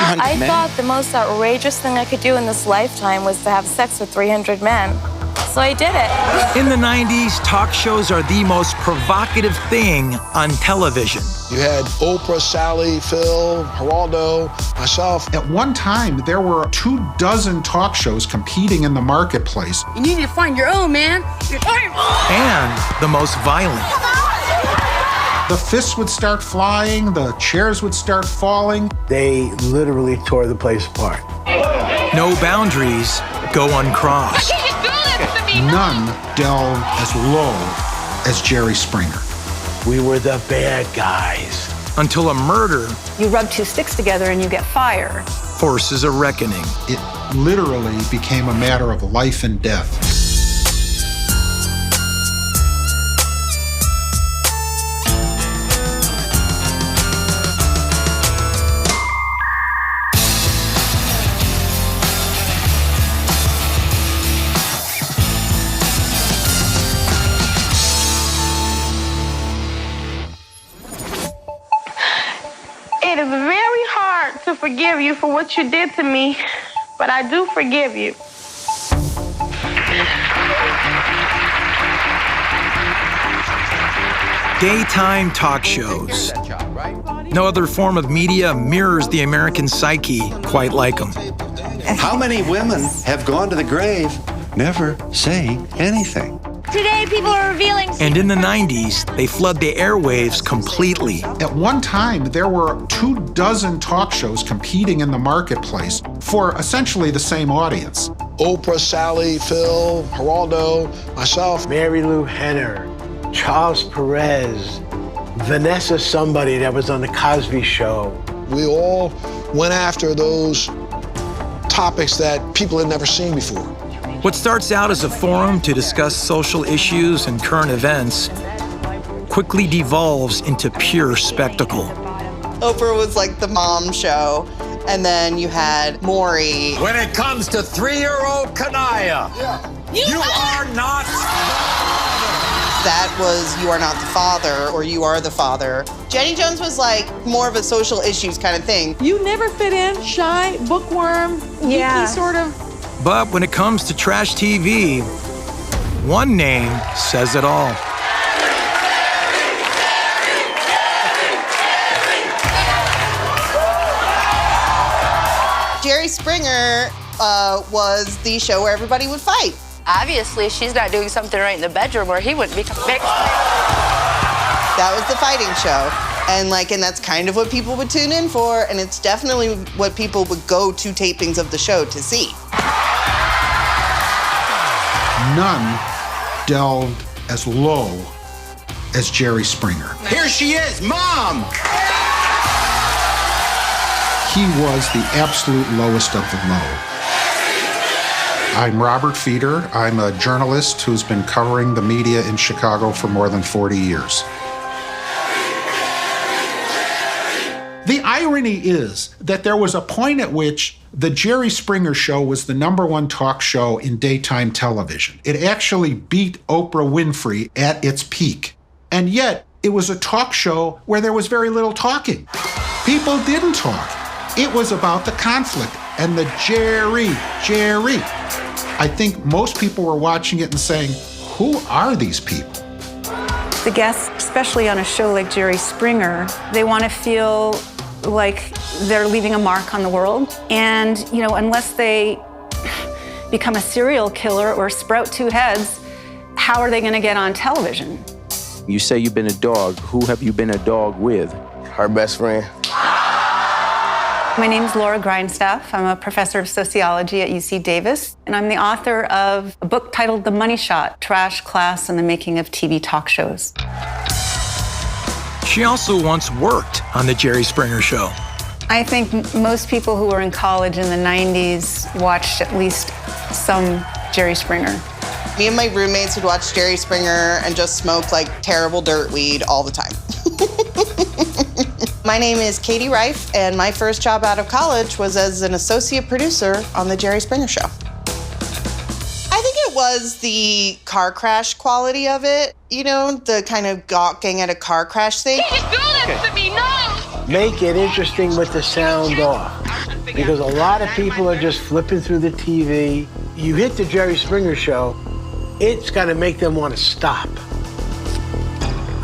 I thought the most outrageous thing I could do in this lifetime was to have sex with 300 men. So I did it. In the 90s, talk shows are the most provocative thing on television. You had Oprah, Sally, Phil, Geraldo, myself. At one time, there were 24 talk shows competing in the marketplace. You need to find your own, man. And the most violent. The fists would start flying, the chairs would start falling. They literally tore the place apart. No boundaries go uncrossed. None delved as low as Jerry Springer. We were the bad guys. Until a murder You rub two sticks together and you get fire. forces a reckoning. It literally became a matter of life and death. It is very hard to forgive you for what you did to me, but I do forgive you. Daytime talk shows. No other form of media mirrors the American psyche quite like them. How many women have gone to the grave, never saying anything? Today, people are revealing. And in the 90s, they flood the airwaves completely. At one time, there were 24 talk shows competing in the marketplace for essentially the same audience. Oprah, Sally, Phil, Geraldo, myself. Mary Lou Henner, Charles Perez, Vanessa somebody that was on the Cosby Show. We all went after those topics that people had never seen before. What starts out as a forum to discuss social issues and current events quickly devolves into pure spectacle. Oprah was like the mom show, and then you had Maury. When it comes to 3-year-old Kanaya, you are not That was You Are Not the Father, or You Are the Father. Jenny Jones was like more of a social issues kind of thing. You never fit in, shy, bookworm, geeky sort of. But when it comes to trash TV, one name says it all. Jerry Springer was the show where everybody would fight. Obviously, she's not doing something right in the bedroom where he wouldn't be fixed. That was the fighting show. And that's kind of what people would tune in for, and it's definitely what people would go to tapings of the show to see. None delved as low as Jerry Springer. Here she is, Mom! He was the absolute lowest of the low. I'm Robert Feeder. I'm a journalist who's been covering the media in Chicago for more than 40 years. The irony is that there was a point at which the Jerry Springer Show was the #1 talk show in daytime television. It actually beat Oprah Winfrey at its peak. And yet, it was a talk show where there was very little talking. People didn't talk. It was about the conflict and the Jerry. I think most people were watching it and saying, who are these people? The guests, especially on a show like Jerry Springer, they want to feel like they're leaving a mark on the world. And, unless they become a serial killer or sprout two heads, how are they going to get on television? You say you've been a dog. Who have you been a dog with? Her best friend. My name is Laura Grindstaff. I'm a professor of sociology at UC Davis, and I'm the author of a book titled The Money Shot: Trash, Class, and the Making of TV Talk Shows. She also once worked on the Jerry Springer Show. I think most people who were in college in the 90s watched at least some Jerry Springer. Me and my roommates would watch Jerry Springer and just smoke terrible dirt weed all the time. My name is Katie Reif, and my first job out of college was as an associate producer on the Jerry Springer Show. I think it was the car crash quality of it, the kind of gawking at a car crash thing. You do this to me, no! make it interesting with the sound off. Because a lot of people are just flipping through the TV. You hit the Jerry Springer Show, it's gonna make them want to stop.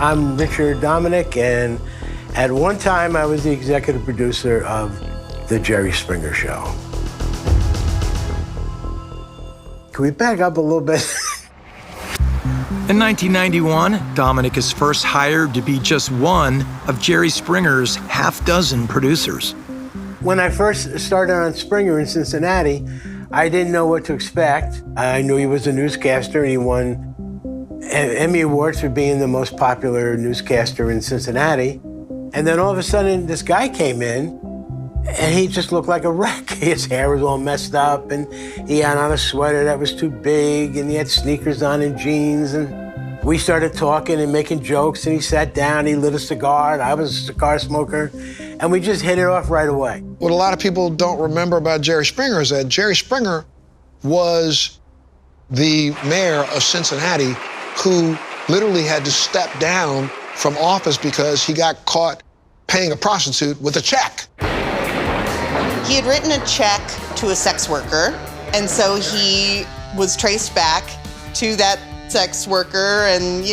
I'm Richard Dominic, and at one time I was the executive producer of the Jerry Springer Show. Can we back up a little bit? In 1991, Dominic is first hired to be just one of Jerry Springer's half-dozen producers. When I first started on Springer in Cincinnati, I didn't know what to expect. I knew he was a newscaster, and he won Emmy Awards for being the most popular newscaster in Cincinnati. And then all of a sudden, this guy came in, and he just looked like a wreck. His hair was all messed up, and he had on a sweater that was too big, and he had sneakers on and jeans, and we started talking and making jokes, and he sat down, he lit a cigar, and I was a cigar smoker, and we just hit it off right away. What a lot of people don't remember about Jerry Springer is that Jerry Springer was the mayor of Cincinnati who literally had to step down from office because he got caught paying a prostitute with a check. He had written a check to a sex worker, and so he was traced back to that sex worker, and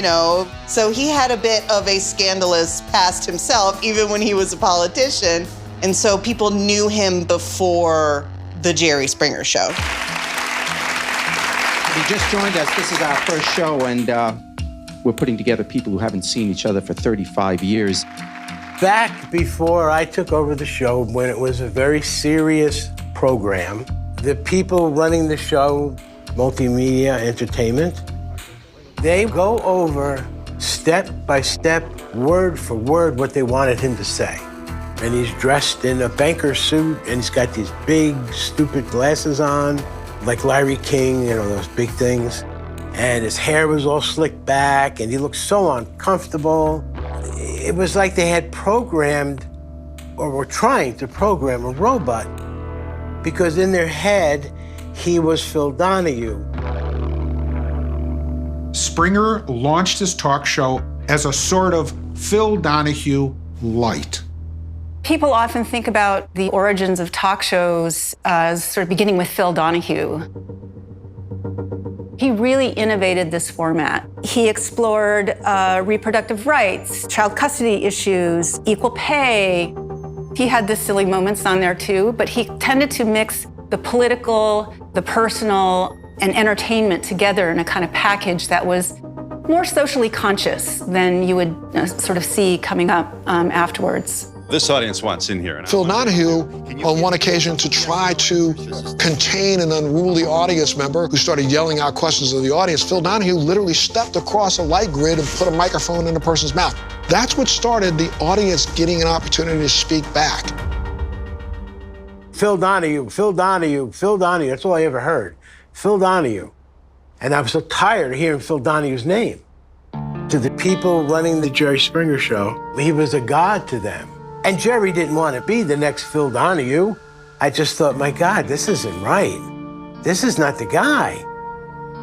so he had a bit of a scandalous past himself, even when he was a politician, and so people knew him before the Jerry Springer Show. If you just joined us, this is our first show, and we're putting together people who haven't seen each other for 35 years. Back before I took over the show, when it was a very serious program, the people running the show, Multimedia Entertainment, they go over step by step, word for word, what they wanted him to say. And he's dressed in a banker suit, and he's got these big, stupid glasses on, like Larry King, those big things. And his hair was all slicked back, and he looked so uncomfortable. It was like they had programmed, or were trying to program, a robot, because in their head, he was Phil Donahue. Springer launched his talk show as a sort of Phil Donahue light. People often think about the origins of talk shows as sort of beginning with Phil Donahue. He really innovated this format. He explored reproductive rights, child custody issues, equal pay. He had the silly moments on there too, but he tended to mix the political, the personal, and entertainment together in a kind of package that was more socially conscious than you would sort of see coming up afterwards. This audience wants in here. Phil Donahue, on one occasion, to try to contain an unruly audience member who started yelling out questions of the audience, Phil Donahue literally stepped across a light grid and put a microphone in a person's mouth. That's what started the audience getting an opportunity to speak back. Phil Donahue, Phil Donahue, Phil Donahue, that's all I ever heard. Phil Donahue. And I was so tired of hearing Phil Donahue's name. To the people running the Jerry Springer Show, he was a god to them. And Jerry didn't want to be the next Phil Donahue. I just thought, my God, this isn't right. This is not the guy.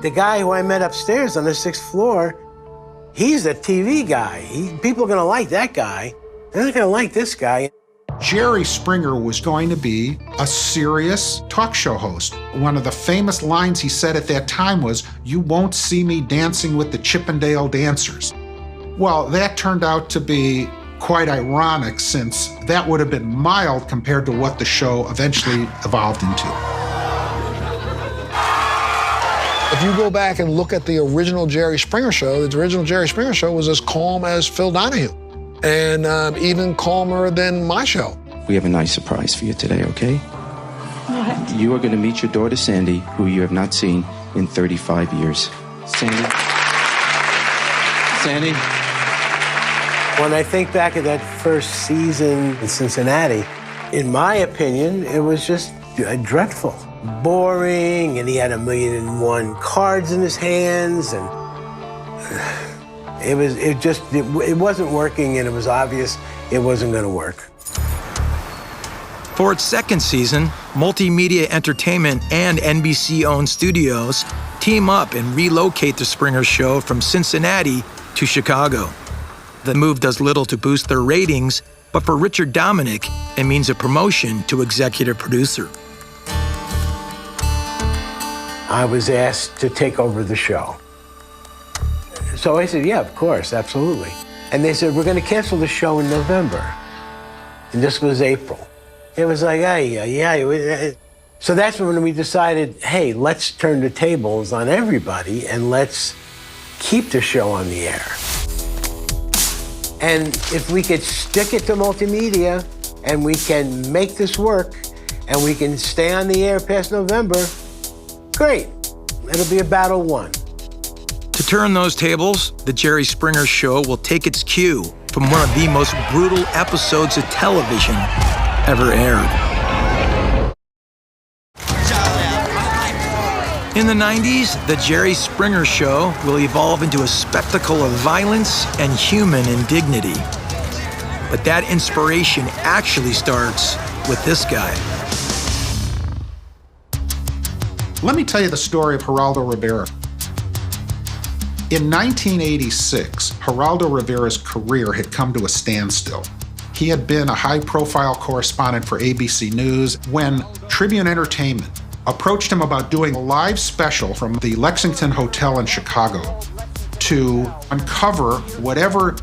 The guy who I met upstairs on the 6th floor, he's a TV guy. People are going to like that guy. They're not going to like this guy. Jerry Springer was going to be a serious talk show host. One of the famous lines he said at that time was, "You won't see me dancing with the Chippendale dancers." Well, that turned out to be quite ironic, since that would have been mild compared to what the show eventually evolved into. If you go back and look at the original Jerry Springer Show, the original Jerry Springer Show was as calm as Phil Donahue, and even calmer than my show. We have a nice surprise for you today, okay? What? You are going to meet your daughter, Sandy, who you have not seen in 35 years. Sandy? Sandy? When I think back at that first season in Cincinnati, in my opinion, it was just dreadful. Boring, and he had 1,000,001 cards in his hands, and it wasn't working, and it was obvious it wasn't going to work. For its second season, Multimedia Entertainment and NBC-owned studios team up and relocate the Springer Show from Cincinnati to Chicago. The move does little to boost their ratings, But for Richard Dominic, it means a promotion to executive producer. I was asked to take over the show. So I said, yeah, of course, absolutely. And they said, we're going to cancel the show in November. And this was April. It was like, yeah. So that's when we decided, hey, let's turn the tables on everybody and let's keep the show on the air. And if we could stick it to multimedia and we can make this work and we can stay on the air past November, great. It'll be a battle won. To turn those tables, the Jerry Springer Show will take its cue from one of the most brutal episodes of television ever aired. In the 90s, the Jerry Springer Show will evolve into a spectacle of violence and human indignity. But that inspiration actually starts with this guy. Let me tell you the story of Geraldo Rivera. In 1986, Geraldo Rivera's career had come to a standstill. He had been a high-profile correspondent for ABC News when Tribune Entertainment approached him about doing a live special from the Lexington Hotel in Chicago to uncover whatever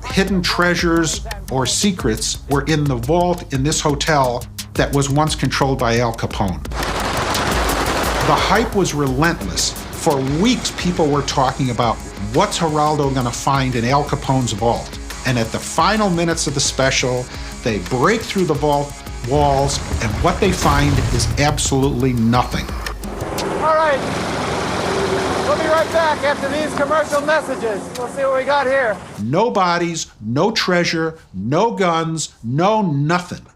hidden treasures or secrets were in the vault in this hotel that was once controlled by Al Capone. The hype was relentless. For weeks, people were talking about what's Geraldo going to find in Al Capone's vault. And at the final minutes of the special, they break through the vault walls, and what they find is absolutely nothing. All right, we'll be right back after these commercial messages. We'll see what we got here. No bodies, no treasure, no guns, no nothing.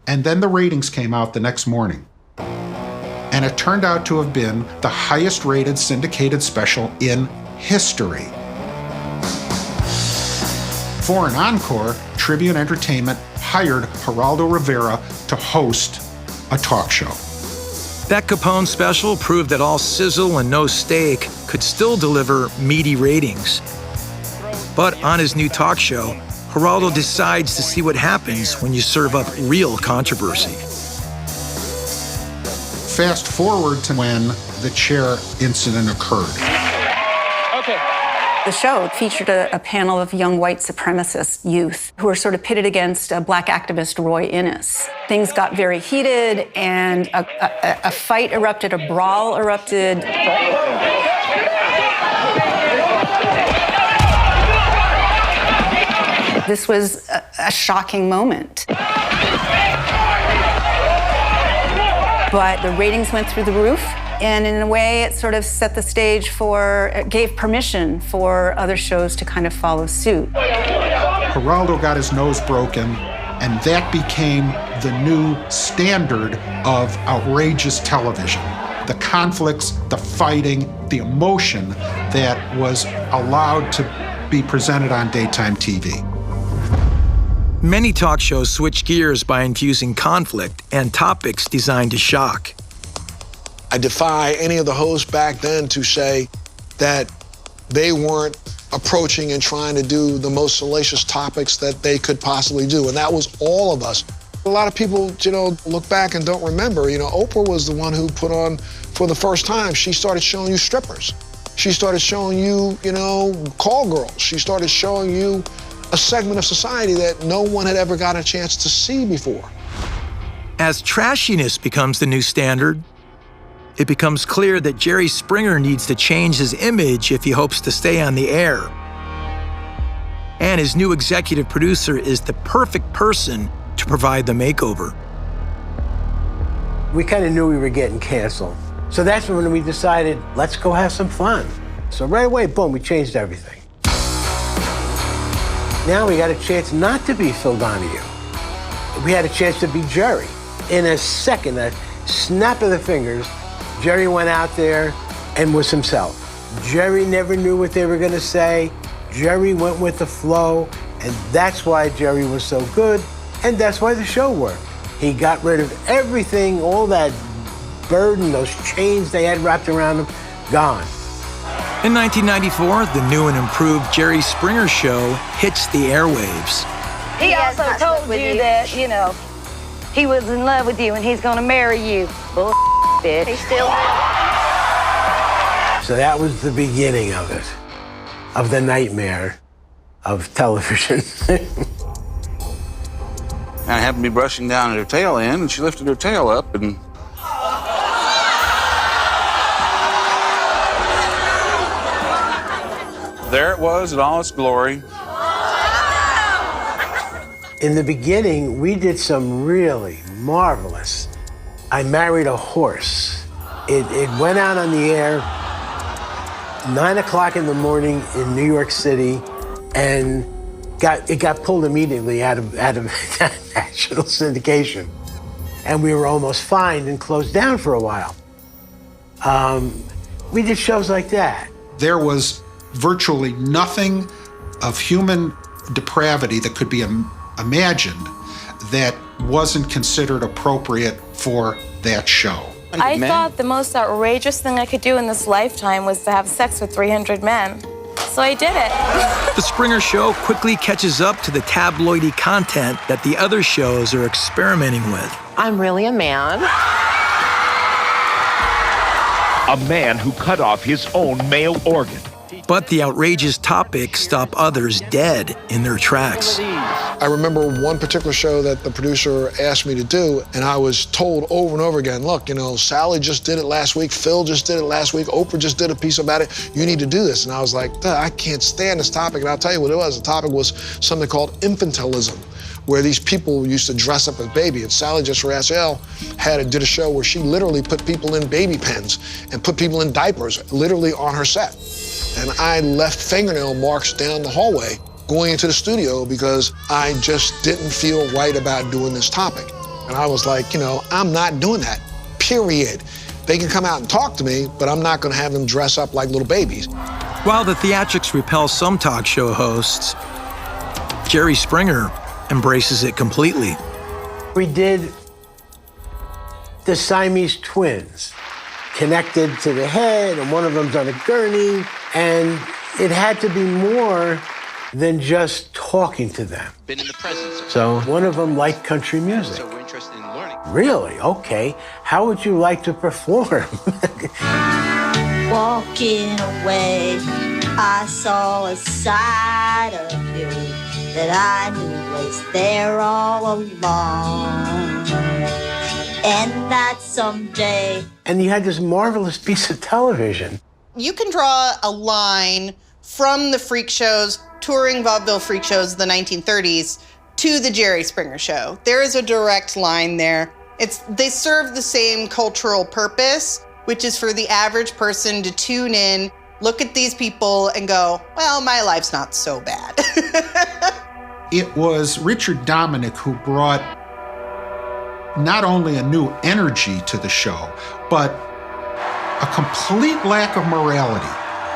And then the ratings came out the next morning. And it turned out to have been the highest rated syndicated special in history. For an encore, Tribune Entertainment hired Geraldo Rivera to host a talk show. That Capone special proved that all sizzle and no steak could still deliver meaty ratings. But on his new talk show, Geraldo decides to see what happens when you serve up real controversy. Fast forward to when the chair incident occurred. Okay. The show featured a panel of young white supremacist youth who were sort of pitted against black activist Roy Innis. Things got very heated, and a fight erupted, a brawl erupted. This was a shocking moment. But the ratings went through the roof, and in a way, it sort of set the stage it gave permission for other shows to kind of follow suit. Geraldo got his nose broken, and that became the new standard of outrageous television. The conflicts, the fighting, the emotion that was allowed to be presented on daytime TV. Many talk shows switch gears by infusing conflict and topics designed to shock. I defy any of the hosts back then to say that they weren't approaching and trying to do the most salacious topics that they could possibly do, and that was all of us. A lot of people, look back and don't remember. Oprah was the one who put on, for the first time, she started showing you strippers. She started showing you, call girls. She started showing you a segment of society that no one had ever got a chance to see before. As trashiness becomes the new standard, it becomes clear that Jerry Springer needs to change his image if he hopes to stay on the air. And his new executive producer is the perfect person to provide the makeover. We kind of knew we were getting canceled. So that's when we decided, let's go have some fun. So right away, boom, we changed everything. Now we got a chance not to be Phil Donahue. We had a chance to be Jerry. In a second, a snap of the fingers, Jerry went out there and was himself. Jerry never knew what they were going to say. Jerry went with the flow, and that's why Jerry was so good, and that's why the show worked. He got rid of everything, all that burden, those chains they had wrapped around him, gone. In 1994, the new and improved Jerry Springer Show hits the airwaves. He also told you that, you know, he was in love with you and he's gonna marry you. Bull bitch. He still So that was the beginning of it, of the nightmare of television. And I happened to be brushing down at her tail end, and she lifted her tail up, and there it was in all its glory. In the beginning, we did some really marvelous. I Married a Horse. It went out on the air 9 o'clock in the morning in New York City, and it got pulled immediately out of national syndication. And we were almost fined and closed down for a while. We did shows like that. There was virtually nothing of human depravity that could be imagined that wasn't considered appropriate for that show. I thought the most outrageous thing I could do in this lifetime was to have sex with 300 men. So I did it. The Springer Show quickly catches up to the tabloidy content that the other shows are experimenting with. I'm really a man. A man who cut off his own male organ. But the outrageous topics stop others dead in their tracks. I remember one particular show that the producer asked me to do, and I was told over and over again, look, you know, Sally just did it last week, Phil just did it last week, Oprah just did a piece about it, you need to do this. And I was like, I can't stand this topic, and I'll tell you what it was. The topic was something called infantilism, where these people used to dress up as baby. And Sally Jessy Raphael did a show where she literally put people in baby pens and put people in diapers, literally on her set. And I left fingernail marks down the hallway going into the studio because I just didn't feel right about doing this topic. And I was like, you know, I'm not doing that, period. They can come out and talk to me, but I'm not gonna have them dress up like little babies. While the theatrics repel some talk show hosts, Jerry Springer embraces it completely. We did the Siamese twins, connected to the head, and one of them's on a gurney, and it had to be more than just talking to them. Been in the presence of So one of them liked country music. So we're interested in learning. Really? Okay. How would you like to perform? Walking away, I saw a side of you that I knew was there all along. And that someday. And you had this marvelous piece of television. You can draw a line from the freak shows, touring vaudeville freak shows of the 1930s, to the Jerry Springer Show. There is a direct line there. They serve the same cultural purpose, which is for the average person to tune in, look at these people, and go, well, my life's not so bad. It was Richard Dominic who brought not only a new energy to the show, but a complete lack of morality,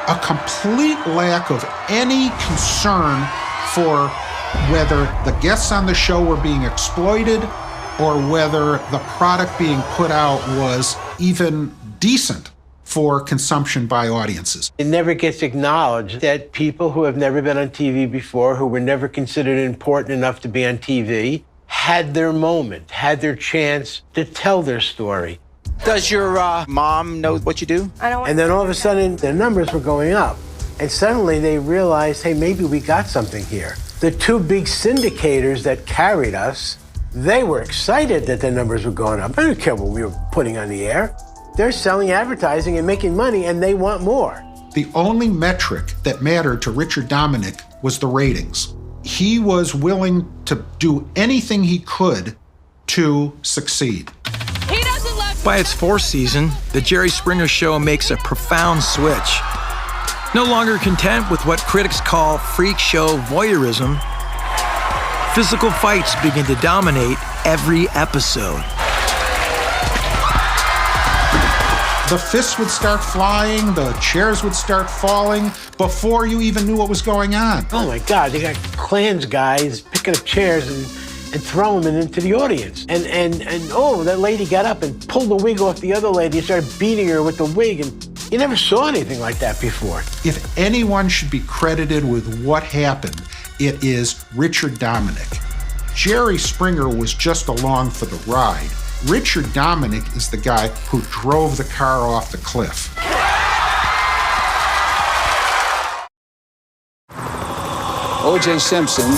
a complete lack of any concern for whether the guests on the show were being exploited or whether the product being put out was even decent for consumption by audiences. It never gets acknowledged that people who have never been on TV before, who were never considered important enough to be on TV, had their moment, had their chance to tell their story. Does your mom know what you do? And then all of a sudden, their numbers were going up. And suddenly they realized, hey, maybe we got something here. The two big syndicators that carried us, they were excited that their numbers were going up. I don't care what we were putting on the air. They're selling advertising and making money, and they want more. The only metric that mattered to Richard Dominic was the ratings. He was willing to do anything he could to succeed. By its fourth season, the Jerry Springer Show makes a profound switch. No longer content with what critics call freak show voyeurism, physical fights begin to dominate every episode. The fists would start flying, the chairs would start falling before you even knew what was going on. Oh my God, they got Klans guys picking up chairs and throwing them into the audience. And oh, that lady got up and pulled the wig off the other lady and started beating her with the wig. And you never saw anything like that before. If anyone should be credited with what happened, it is Richard Dominic. Jerry Springer was just along for the ride. Richard Dominic is the guy who drove the car off the cliff. O.J. Simpson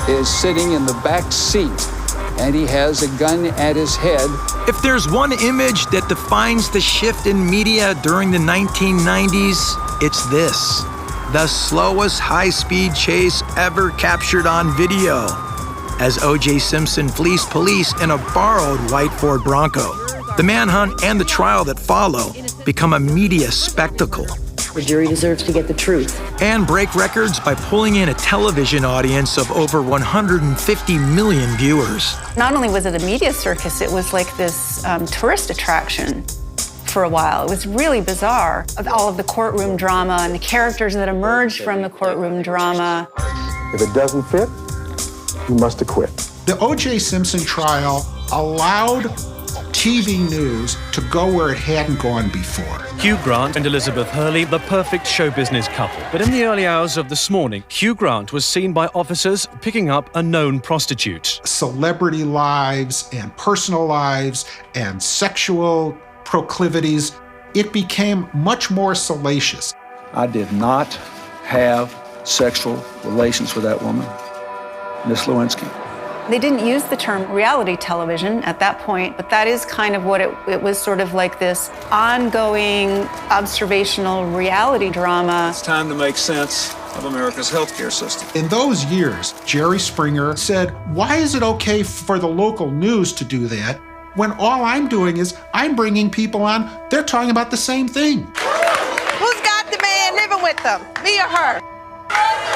is sitting in the back seat, and he has a gun at his head. If there's one image that defines the shift in media during the 1990s, it's this: the slowest high-speed chase ever captured on video, as O.J. Simpson fleeced police in a borrowed white Ford Bronco. The manhunt and the trial that follow become a media spectacle. The jury deserves to get the truth. And break records by pulling in a television audience of over 150 million viewers. Not only was it a media circus, it was like this tourist attraction for a while. It was really bizarre. All of the courtroom drama and the characters that emerged from the courtroom drama. If it doesn't fit, you must acquit. The O.J. Simpson trial allowed TV news to go where it hadn't gone before. Hugh Grant and Elizabeth Hurley, the perfect show business couple. But in the early hours of this morning, Hugh Grant was seen by officers picking up a known prostitute. Celebrity lives and personal lives and sexual proclivities, it became much more salacious. I did not have sexual relations with that woman, Miss Lewinsky. They didn't use the term reality television at that point, but that is kind of what it was, sort of like this ongoing observational reality drama. It's time to make sense of America's healthcare system. In those years, Jerry Springer said, why is it okay for the local news to do that when all I'm doing is I'm bringing people on, they're talking about the same thing. Who's got the man living with them? Me or her?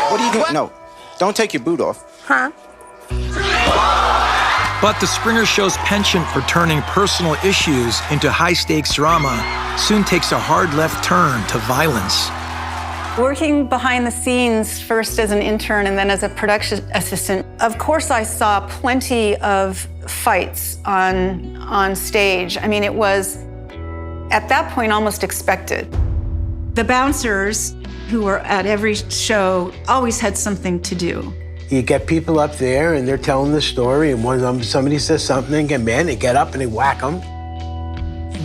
What are you doing? No, don't take your boot off. Huh? But the Springer Show's penchant for turning personal issues into high-stakes drama soon takes a hard left turn to violence. Working behind the scenes, first as an intern and then as a production assistant, of course I saw plenty of fights on stage. I mean, it was, at that point, almost expected. The bouncers who were at every show always had something to do. You get people up there and they're telling the story, and one of them, somebody says something, they get mad, they get up and they whack them.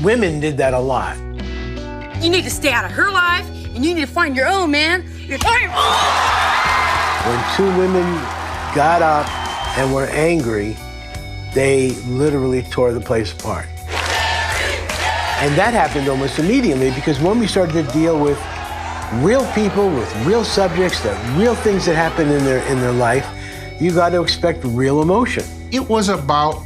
Women did that a lot. You need to stay out of her life, and you need to find your own, man. You're tired. When two women got up and were angry, they literally tore the place apart. And that happened almost immediately, because when we started to deal with real people with real subjects, that real things that happen in their life, you got to expect real emotion. It was about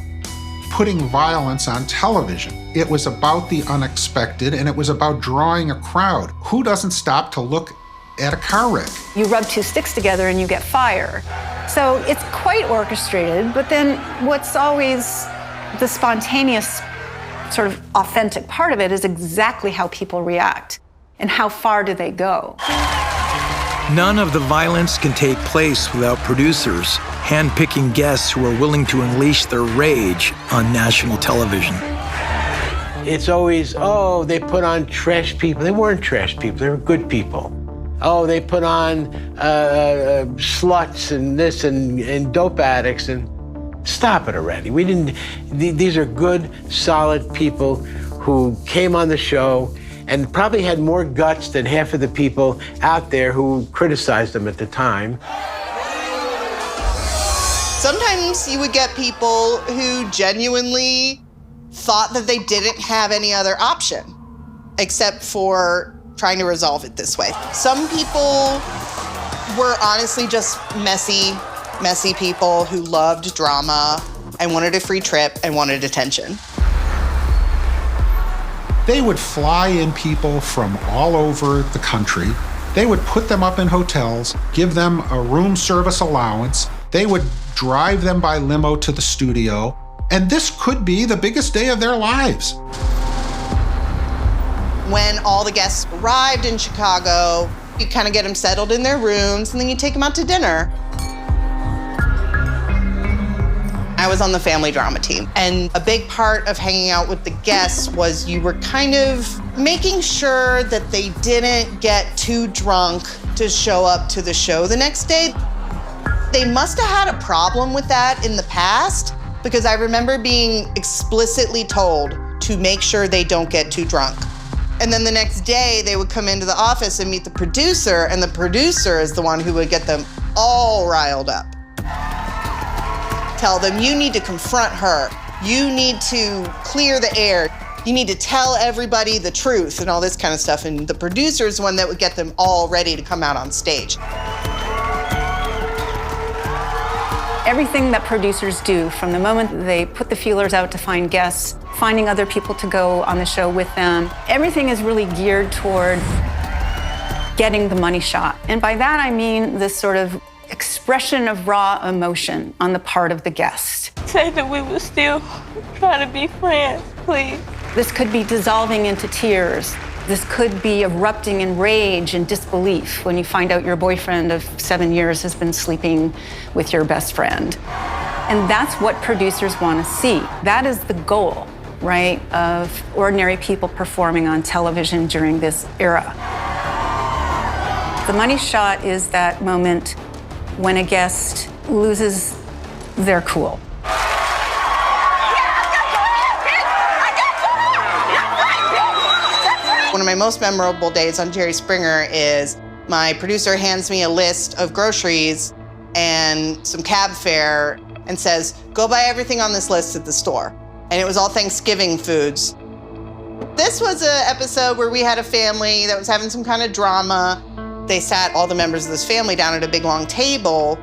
putting violence on television. It was about the unexpected, and it was about drawing a crowd. Who doesn't stop to look at a car wreck? You rub two sticks together and you get fire. So it's quite orchestrated, but then what's always the spontaneous, sort of authentic part of it is exactly how people react. And how far do they go? None of the violence can take place without producers handpicking guests who are willing to unleash their rage on national television. It's always, oh, they put on trash people. They weren't trash people, they were good people. Oh, they put on sluts and this and dope addicts, and stop it already. We didn't, these are good, solid people who came on the show and probably had more guts than half of the people out there who criticized them at the time. Sometimes you would get people who genuinely thought that they didn't have any other option except for trying to resolve it this way. Some people were honestly just messy people who loved drama and wanted a free trip and wanted attention. They would fly in people from all over the country. They would put them up in hotels, give them a room service allowance. They would drive them by limo to the studio. And this could be the biggest day of their lives. When all the guests arrived in Chicago, you kind of get them settled in their rooms, and then you take them out to dinner. I was on the family drama team, and a big part of hanging out with the guests was you were kind of making sure that they didn't get too drunk to show up to the show the next day. They must have had a problem with that in the past, because I remember being explicitly told to make sure they don't get too drunk. And then the next day, they would come into the office and meet the producer, and the producer is the one who would get them all riled up. Tell them, you need to confront her. You need to clear the air. You need to tell everybody the truth and all this kind of stuff. And the producer is the one that would get them all ready to come out on stage. Everything that producers do, from the moment they put the feelers out to find guests, finding other people to go on the show with them, everything is really geared toward getting the money shot. And by that, I mean this sort of expression of raw emotion on the part of the guest. Say that we will still try to be friends, please. This could be dissolving into tears. This could be erupting in rage and disbelief when you find out your boyfriend of 7 years has been sleeping with your best friend. And that's what producers want to see. That is the goal, right, of ordinary people performing on television during this era. The money shot is that moment when a guest loses their cool. One of my most memorable days on Jerry Springer is my producer hands me a list of groceries and some cab fare and says, go buy everything on this list at the store. And it was all Thanksgiving foods. This was an episode where we had a family that was having some kind of drama. They sat all the members of this family down at a big long table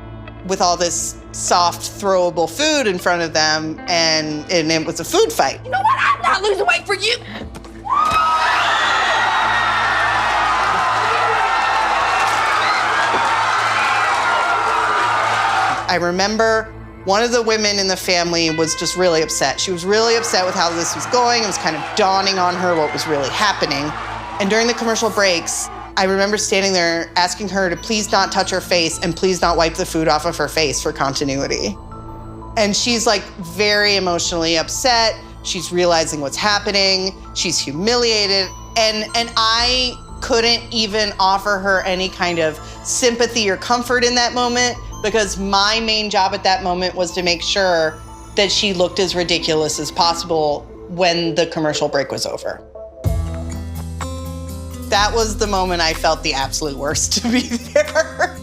with all this soft, throwable food in front of them, and it was a food fight. You know what? I'm not losing weight for you. I remember one of the women in the family was just really upset. She was really upset with how this was going. It was kind of dawning on her what was really happening. And during the commercial breaks, I remember standing there asking her to please not touch her face and please not wipe the food off of her face for continuity. And she's like very emotionally upset. She's realizing what's happening. She's humiliated. And I couldn't even offer her any kind of sympathy or comfort in that moment, because my main job at that moment was to make sure that she looked as ridiculous as possible when the commercial break was over. That was the moment I felt the absolute worst to be there.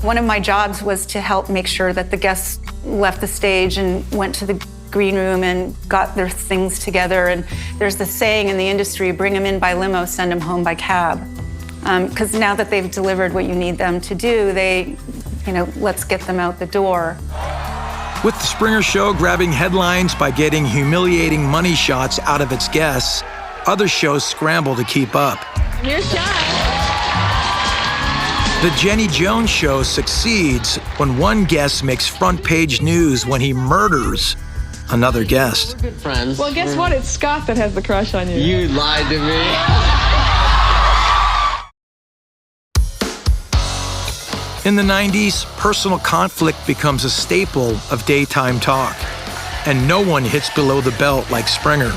One of my jobs was to help make sure that the guests left the stage and went to the green room and got their things together. And there's this saying in the industry, bring them in by limo, send them home by cab. Because now that they've delivered what you need them to do, let's get them out the door. With the Springer Show grabbing headlines by getting humiliating money shots out of its guests, other shows scramble to keep up. Here's Shine. The Jenny Jones Show succeeds when one guest makes front-page news when he murders another guest. We're good friends. Well, guess what? It's Scott that has the crush on you. You lied to me. In the 90s, personal conflict becomes a staple of daytime talk, and no one hits below the belt like Springer.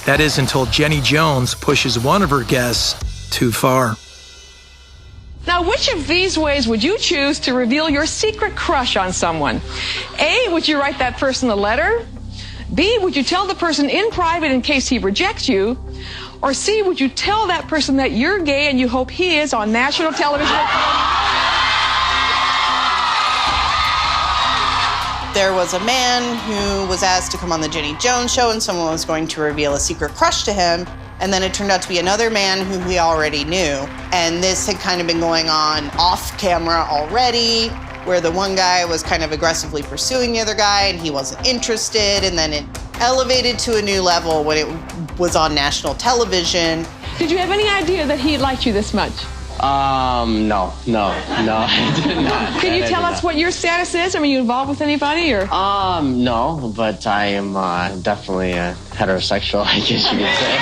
That is until Jenny Jones pushes one of her guests too far. Now, which of these ways would you choose to reveal your secret crush on someone? A, would you write that person a letter? B, would you tell the person in private in case he rejects you? Or C, would you tell that person that you're gay and you hope he is on national television? There was a man who was asked to come on the Jenny Jones Show, and someone was going to reveal a secret crush to him. And then it turned out to be another man who we already knew. And this had kind of been going on off camera already, where the one guy was kind of aggressively pursuing the other guy and he wasn't interested. And then it elevated to a new level when it was on national television. Did you have any idea that he liked you this much? No, I did not. Can you tell us what your status is? Are you involved with anybody, or? No, but I am definitely heterosexual, I guess you could say.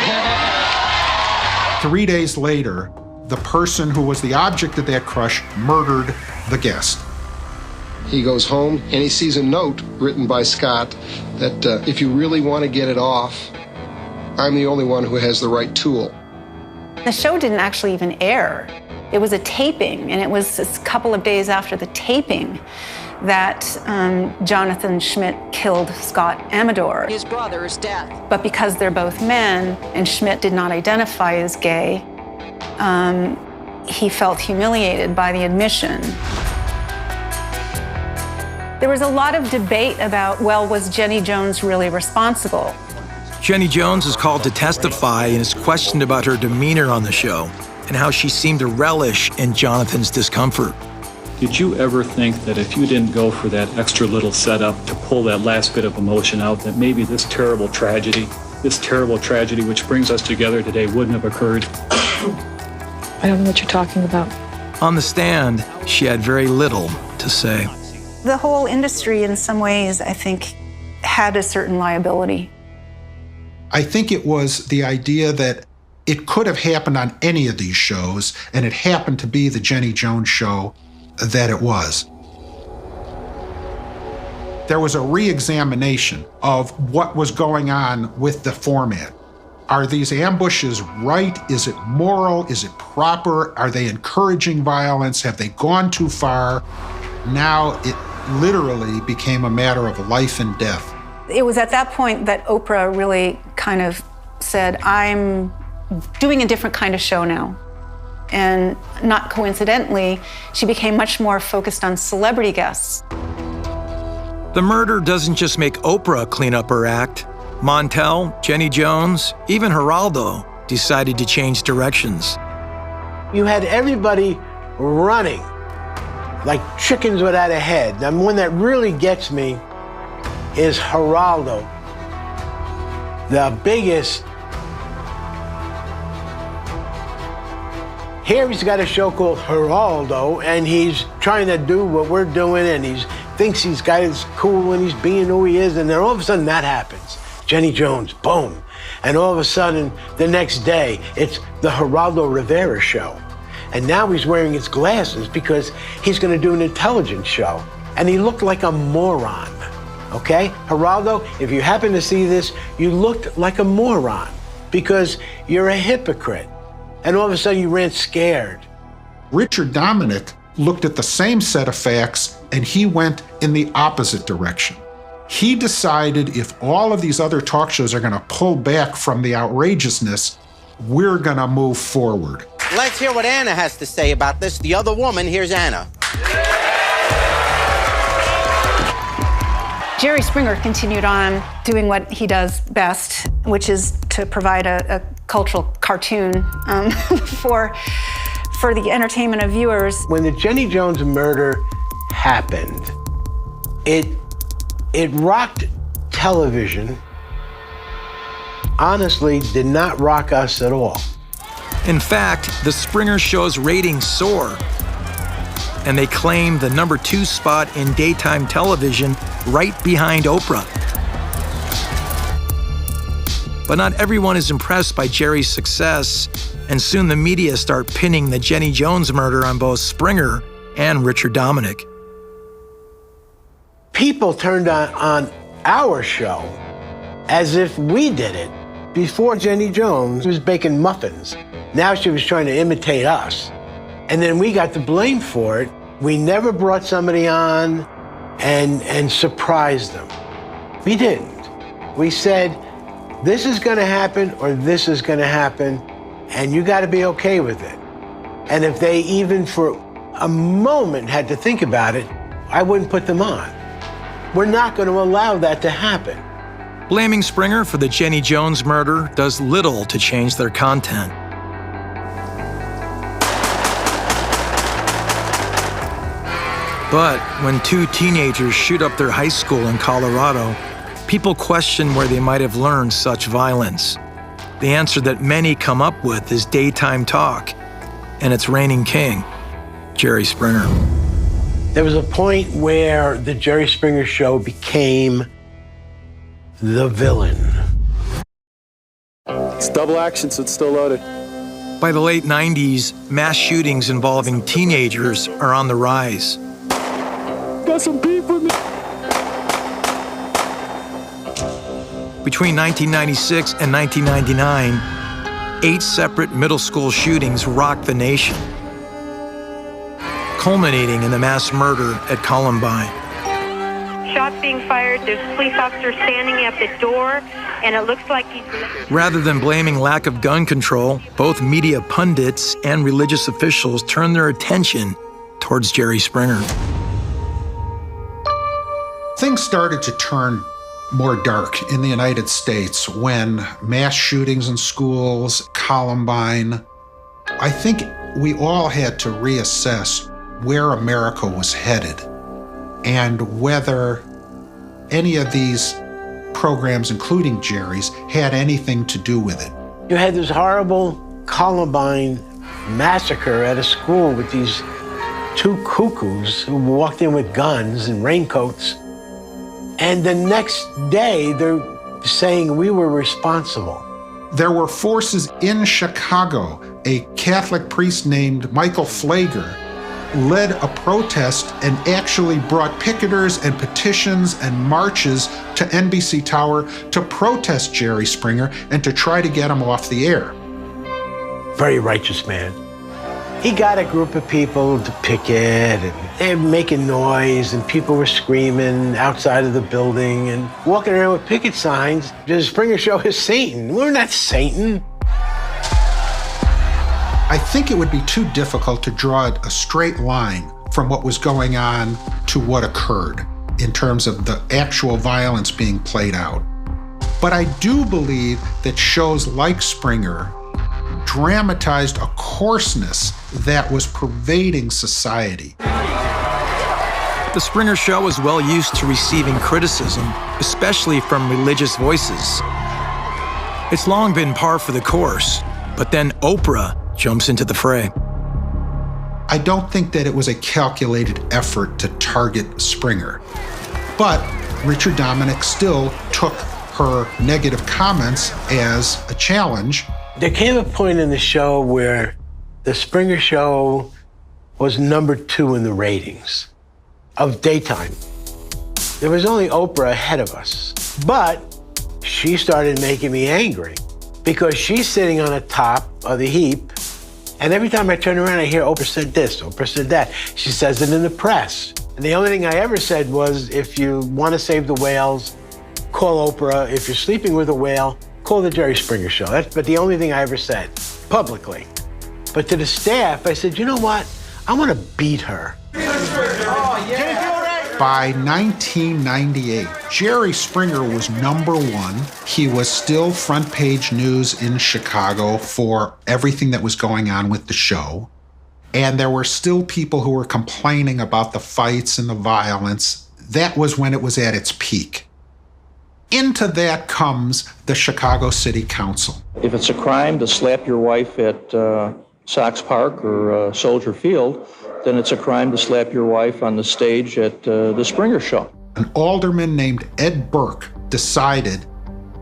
3 days later, the person who was the object of that crush murdered the guest. He goes home and he sees a note written by Scott that if you really want to get it off, I'm the only one who has the right tool. The show didn't actually even air. It was a taping, and it was a couple of days after the taping that Jonathan Schmidt killed Scott Amador. His brother's death. But because they're both men, and Schmidt did not identify as gay, he felt humiliated by the admission. There was a lot of debate about, well, was Jenny Jones really responsible? Jenny Jones is called to testify and is questioned about her demeanor on the show and how she seemed to relish in Jonathan's discomfort. Did you ever think that if you didn't go for that extra little setup to pull that last bit of emotion out, that maybe this terrible tragedy which brings us together today wouldn't have occurred? I don't know what you're talking about. On the stand, she had very little to say. The whole industry, in some ways, I think, had a certain liability. I think it was the idea that it could have happened on any of these shows, and it happened to be the Jenny Jones show that it was. There was a re-examination of what was going on with the format. Are these ambushes right? Is it moral? Is it proper? Are they encouraging violence? Have they gone too far? Now it literally became a matter of life and death. It was at that point that Oprah really kind of said, I'm doing a different kind of show now. And not coincidentally, she became much more focused on celebrity guests. The murder doesn't just make Oprah clean up her act. Montel, Jenny Jones, even Geraldo decided to change directions. You had everybody running like chickens without a head. And one that really gets me is Geraldo, the biggest. Here he's got a show called Geraldo, and he's trying to do what we're doing, and he thinks he's got his cool and he's being who he is, and then all of a sudden that happens. Jenny Jones, boom. And all of a sudden, the next day, it's the Geraldo Rivera show. And now he's wearing his glasses because he's gonna do an intelligence show. And he looked like a moron, okay? Geraldo, if you happen to see this, you looked like a moron because you're a hypocrite. And all of a sudden you ran scared. Richard Dominic looked at the same set of facts and he went in the opposite direction. He decided if all of these other talk shows are gonna pull back from the outrageousness, we're gonna move forward. Let's hear what Anna has to say about this. The other woman, here's Anna. Jerry Springer continued on doing what he does best, which is to provide a cultural cartoon for the entertainment of viewers. When the Jenny Jones murder happened, it rocked television. Honestly, did not rock us at all. In fact, the Springer Show's ratings soar, and they claim the #2 spot in daytime television right behind Oprah. But not everyone is impressed by Jerry's success, and soon the media start pinning the Jenny Jones murder on both Springer and Richard Dominic. People turned on our show as if we did it. Before Jenny Jones was baking muffins. Now she was trying to imitate us. And then we got the blame for it. We never brought somebody on and surprised them. We didn't. We said, this is gonna happen or this is gonna happen, and you gotta be okay with it. And if they even for a moment had to think about it, I wouldn't put them on. We're not gonna allow that to happen. Blaming Springer for the Jenny Jones murder does little to change their content. But when two teenagers shoot up their high school in Colorado, people question where they might have learned such violence. The answer that many come up with is daytime talk, and it's reigning king, Jerry Springer. There was a point where the Jerry Springer Show became the villain. It's double action, so it's still loaded. By the late 90s, mass shootings involving teenagers are on the rise. Got some beef with me. Between 1996 and 1999, 8 separate middle school shootings rocked the nation, culminating in the mass murder at Columbine. Shots being fired, there's a police officer standing at the door, and it looks like he's... Rather than blaming lack of gun control, both media pundits and religious officials turned their attention towards Jerry Springer. Things started to turn more dark in the United States when mass shootings in schools, Columbine. I think we all had to reassess where America was headed and whether any of these programs, including Jerry's, had anything to do with it. You had this horrible Columbine massacre at a school with these 2 cuckoos who walked in with guns and raincoats. And the next day, they're saying we were responsible. There were forces in Chicago. A Catholic priest named Michael Flager led a protest and actually brought picketers and petitions and marches to NBC Tower to protest Jerry Springer and to try to get him off the air. Very righteous man. He got a group of people to picket, and they were making noise, and people were screaming outside of the building and walking around with picket signs. The Springer Show is Satan. We're not Satan. I think it would be too difficult to draw a straight line from what was going on to what occurred in terms of the actual violence being played out. But I do believe that shows like Springer dramatized a coarseness that was pervading society. The Springer Show is well used to receiving criticism, especially from religious voices. It's long been par for the course, but then Oprah jumps into the fray. I don't think that it was a calculated effort to target Springer, but Richard Dominic still took her negative comments as a challenge. There came a point in the show where the Springer Show was number 2 in the ratings of daytime. There was only Oprah ahead of us, but she started making me angry because she's sitting on the top of the heap, and every time I turn around, I hear Oprah said this, Oprah said that. She says it in the press. And the only thing I ever said was, if you want to save the whales, call Oprah. If you're sleeping with a whale, call the Jerry Springer Show. That's but the only thing I ever said publicly. But to the staff, I said, you know what? I want to beat her. By 1998, Jerry Springer was number 1. He was still front page news in Chicago for everything that was going on with the show. And there were still people who were complaining about the fights and the violence. That was when it was at its peak. Into that comes the Chicago City Council. If it's a crime to slap your wife at Sox Park or Soldier Field, then it's a crime to slap your wife on the stage at the Springer Show. An alderman named Ed Burke decided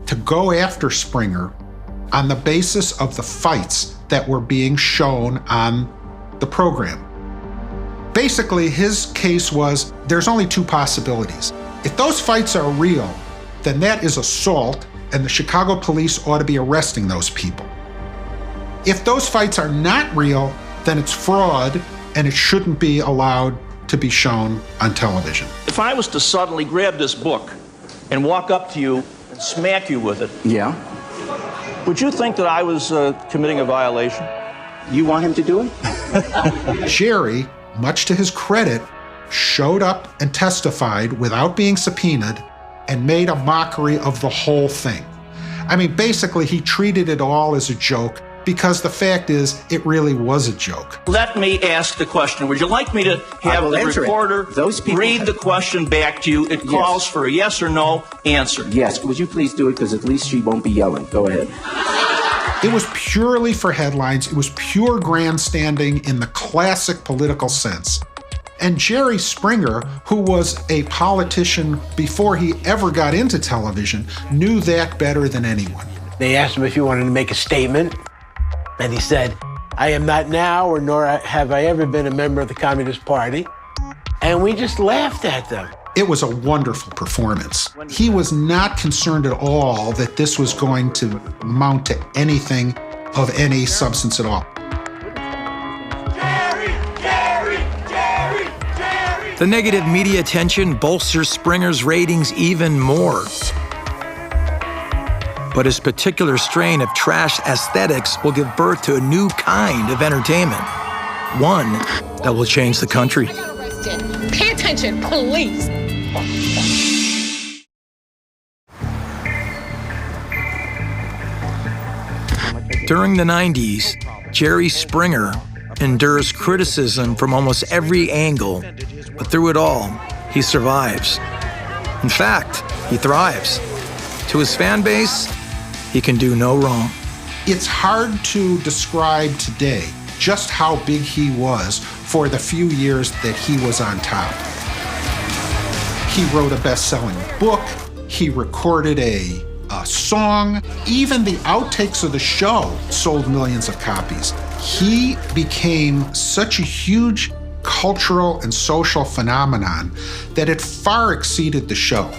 to go after Springer on the basis of the fights that were being shown on the program. Basically, his case was there's only 2 possibilities. If those fights are real, then that is assault, and the Chicago police ought to be arresting those people. If those fights are not real, then it's fraud, and it shouldn't be allowed to be shown on television. If I was to suddenly grab this book and walk up to you and smack you with it, Yeah? would you think that I was committing a violation? You want him to do it? Jerry, much to his credit, showed up and testified without being subpoenaed and made a mockery of the whole thing. I mean, basically, he treated it all as a joke because the fact is, it really was a joke. Let me ask the question. Would you like me to have the reporter read the question back to you? It calls for a yes or no answer. Yes. Would you please do it, because at least she won't be yelling. Go ahead. It was purely for headlines. It was pure grandstanding in the classic political sense. And Jerry Springer, who was a politician before he ever got into television, knew that better than anyone. They asked him if he wanted to make a statement, and he said, I am not now, or nor have I ever been a member of the Communist Party. And we just laughed at them. It was a wonderful performance. He was not concerned at all that this was going to amount to anything of any substance at all. The negative media attention bolsters Springer's ratings even more. But his particular strain of trash aesthetics will give birth to a new kind of entertainment, one that will change the country. Pay attention, police. During the 90s, Jerry Springer endures criticism from almost every angle, but through it all, he survives. In fact, he thrives. To his fan base, he can do no wrong. It's hard to describe today just how big he was for the few years that he was on top. He wrote a best-selling book, he recorded a song, even the outtakes of the show sold millions of copies. He became such a huge cultural and social phenomenon that it far exceeded the show.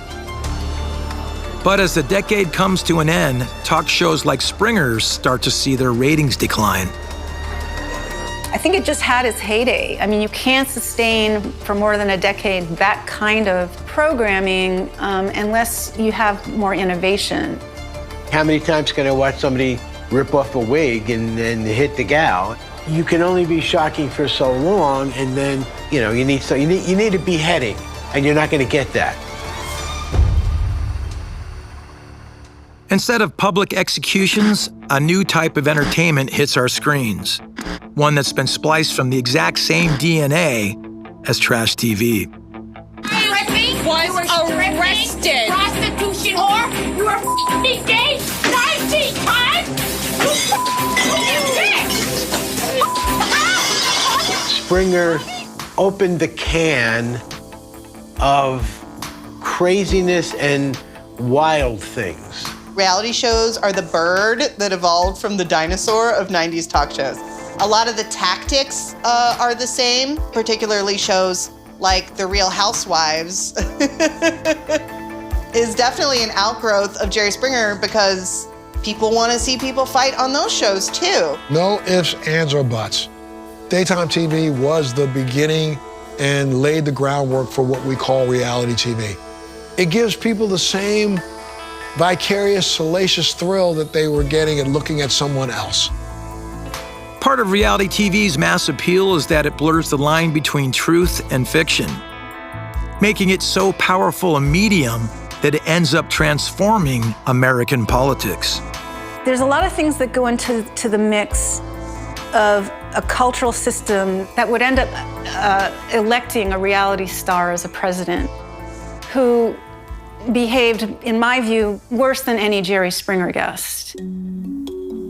But as the decade comes to an end, talk shows like Springer's start to see their ratings decline. I think it just had its heyday. I mean, you can't sustain for more than a decade that kind of programming unless you have more innovation. How many times can I watch somebody rip off a wig and hit the gal? You can only be shocking for so long, and then you need a beheading, and you're not going to get that. Instead of public executions, a new type of entertainment hits our screens. One that's been spliced from the exact same DNA as trash TV. Was arrested. Prostitution whore. You were f***ing gay 19 times. Springer opened the can of craziness and wild things. Reality shows are the bird that evolved from the dinosaur of 90s talk shows. A lot of the tactics are the same, particularly shows like The Real Housewives is definitely an outgrowth of Jerry Springer because people want to see people fight on those shows too. No ifs, ands, or buts. Daytime TV was the beginning and laid the groundwork for what we call reality TV. It gives people the same vicarious, salacious thrill that they were getting at looking at someone else. Part of reality TV's mass appeal is that it blurs the line between truth and fiction, making it so powerful a medium that it ends up transforming American politics. There's a lot of things that go into the mix of a cultural system that would end up electing a reality star as a president who behaved, in my view, worse than any Jerry Springer guest.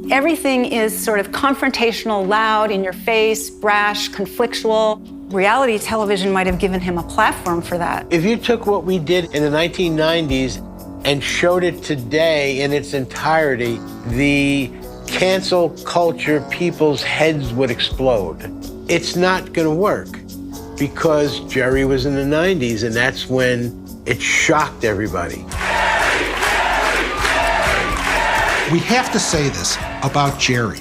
Everything is sort of confrontational, loud, in your face, brash, conflictual. Reality television might have given him a platform for that. If you took what we did in the 1990s and showed it today in its entirety, the cancel culture people's heads would explode. It's not going to work because Jerry was in the 90s and that's when it shocked everybody. We have to say this about Jerry.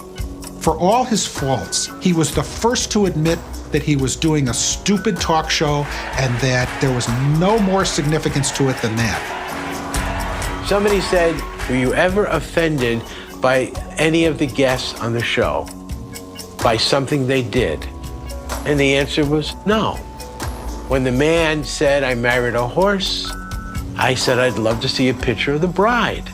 For all his faults, he was the first to admit that he was doing a stupid talk show and that there was no more significance to it than that. Somebody said, were you ever offended by any of the guests on the show, by something they did? And the answer was no. When the man said, I married a horse, I said, I'd love to see a picture of the bride.